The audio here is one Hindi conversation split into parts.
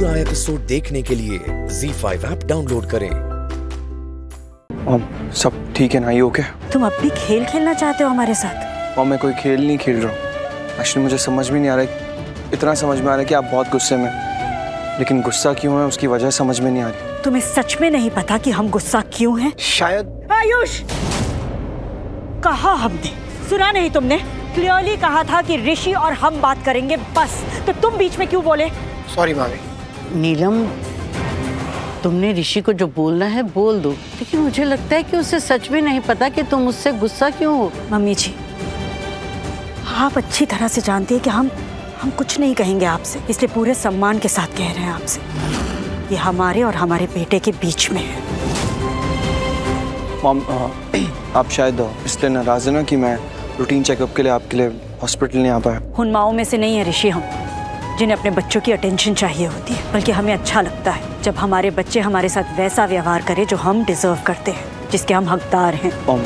पूरा एपिसोड देखने के लिए ZEE5 ऐप डाउनलोड करें। सब ठीक है ना? ये ओके? तुम अब भी खेल खेलना चाहते हो हमारे साथ? मैं कोई खेल नहीं खेल रहा हूँ। एक्चुअली मुझे समझ में नहीं आ रहा है, इतना समझ में आ रहा है कि आप बहुत गुस्से में, लेकिन गुस्सा क्यों है उसकी वजह समझ में नहीं आ रही। तुम्हें सच में नहीं पता कि हम गुस्सा क्यों हैं? शायद। आयुष, कहा हमने, सुना नहीं तुमने? क्लियरली कहा था कि ऋषि और हम बात करेंगे बस, तो तुम बीच में क्यों बोले? सॉरी मामी। नीलम, तुमने ऋषि को जो बोलना है बोल दो, लेकिन मुझे लगता है कि उसे सच में नहीं पता कि तुम उससे गुस्सा क्यों हो। मम्मी जी, आप अच्छी तरह से जानती है कि हम कुछ नहीं कहेंगे आपसे, इसलिए पूरे सम्मान के साथ कह रहे हैं आपसे, ये हमारे और हमारे बेटे के बीच में है। मॉम, आप शायद इसलिए नाराज है ना कि मैं रूटीन चेकअप के लिए आपके लिए हॉस्पिटल नहीं आ पाया। उन माओं में से नहीं है ऋषि हम, जिन्हें अपने बच्चों की अटेंशन चाहिए होती है, बल्कि हमें अच्छा लगता है जब हमारे बच्चे हमारे साथ वैसा व्यवहार करें जो हम डिजर्व करते हैं, जिसके हम हकदार हैं। मॉम,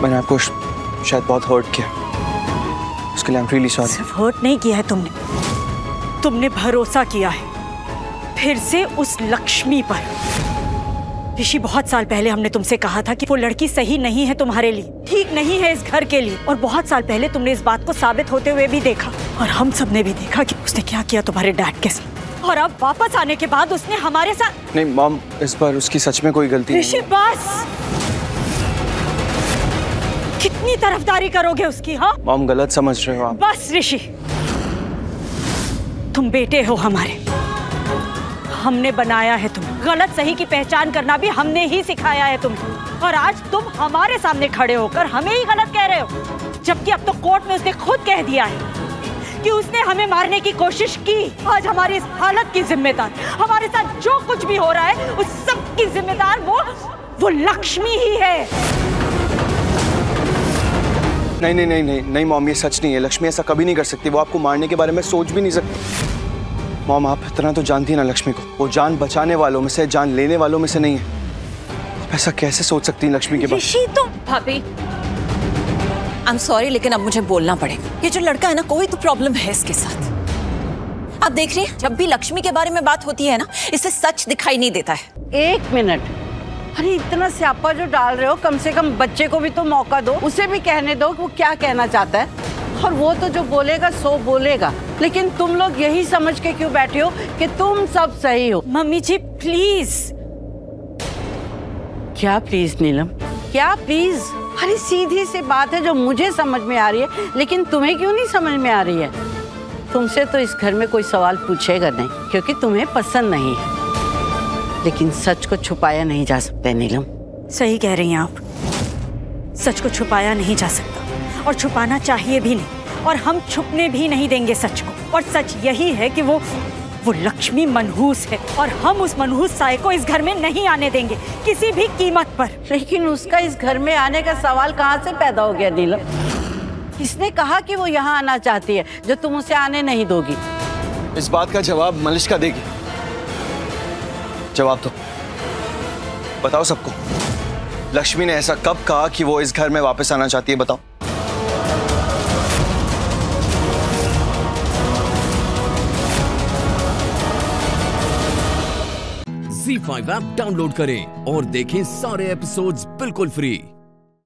मैंने आपको शायद बहुत हर्ट किया, उसके लिए आई एम रियली सॉरी। सिर्फ हर्ट नहीं किया है तुमने भरोसा किया है फिर से उस लक्ष्मी पर। ऋषि, बहुत साल पहले हमने तुमसे कहा था कि वो लड़की सही नहीं है तुम्हारे लिए, ठीक नहीं है इस घर के लिए, और बहुत साल पहले तुमने इस बात को साबित होते हुए भी देखा, और हम सब ने भी देखा कि उसने क्या किया तुम्हारे डैड के साथ, और अब वापस आने के बाद उसने हमारे साथ। नहीं मॉम, इस बार उसकी सच में कोई गलती नहीं। ऋषि बस, कितनी तरफदारी करोगे उसकी? हाँ मॉम, गलत समझ रहे हो आप। बस ऋषि, तुम बेटे हो हमारे, हमने बनाया है तुम्हें, गलत सही की पहचान करना भी हमने ही सिखाया है तुम्हें, और आज तुम हमारे सामने खड़े होकर हमें ही गलत कह रहे हो, जबकि अब तो कोर्ट में उसने खुद कह दिया है कि उसने हमें मारने की कोशिश की। आज हमारी इस हालत की जिम्मेदार, हमारे साथ जो कुछ भी हो रहा है उस सब की जिम्मेदार वो लक्ष्मी ही है। नहीं मॉम, ये सच नहीं है। लक्ष्मी ऐसा कभी नहीं कर सकती, वो आपको मारने के बारे में सोच भी नहीं सकती। मॉम, आप इतना तो जानती है ना लक्ष्मी को, वो जान बचाने वालों में से, जान लेने वालों में से नहीं है। ऐसा कैसे सोच सकती है लक्ष्मी के बारे में? ऋषि, तुम। भाभी, आई एम सॉरी, लेकिन अब मुझे बोलना पड़ेगा। ये जो लड़का है ना, कोई तो प्रॉब्लम है इसके साथ। आप देख रही हैं, जब भी लक्ष्मी के बारे में बात होती है ना, इसे सच दिखाई नहीं देता है। एक मिनट, अरे इतना स्यापा जो डाल रहे हो, कम से कम बच्चे को भी तो मौका दो, उसे भी कहने दो कि वो क्या कहना चाहता है, और वो तो जो बोलेगा सो बोलेगा, लेकिन तुम लोग यही समझ के क्यों बैठे हो कि तुम सब सही हो? Mummy ji please. क्या प्लीज नीलम, क्या प्लीज? अरे सीधी सी बात है जो मुझे समझ में आ रही है, लेकिन तुम्हें क्यों नहीं समझ में आ रही है? तुमसे तो इस घर में कोई सवाल पूछेगा नहीं, क्योंकि तुम्हें पसंद नहीं है, लेकिन सच को छुपाया नहीं जा सकता नीलम। सही कह रही हैं आप, सच को छुपाया नहीं जा सकता, और छुपाना चाहिए भी नहीं, और हम छुपने भी नहीं देंगे सच को। और सच यही है कि वो लक्ष्मी मनहूस है, और हम उस मनहूस साये को इस घर में नहीं आने देंगे किसी भी कीमत पर। लेकिन उसका इस घर में आने का सवाल कहाँ से पैदा हो गया नीलम? किसने कहा कि वो यहाँ आना चाहती है जो तुम उसे आने नहीं दोगी? इस बात का जवाब मलिष्का देगी। जवाब दो, बताओ सबको, लक्ष्मी ने ऐसा कब कहा कि वो इस घर में वापस आना चाहती है? बताओ। ZEE5 ऐप डाउनलोड करें और देखें सारे एपिसोड्स बिल्कुल फ्री।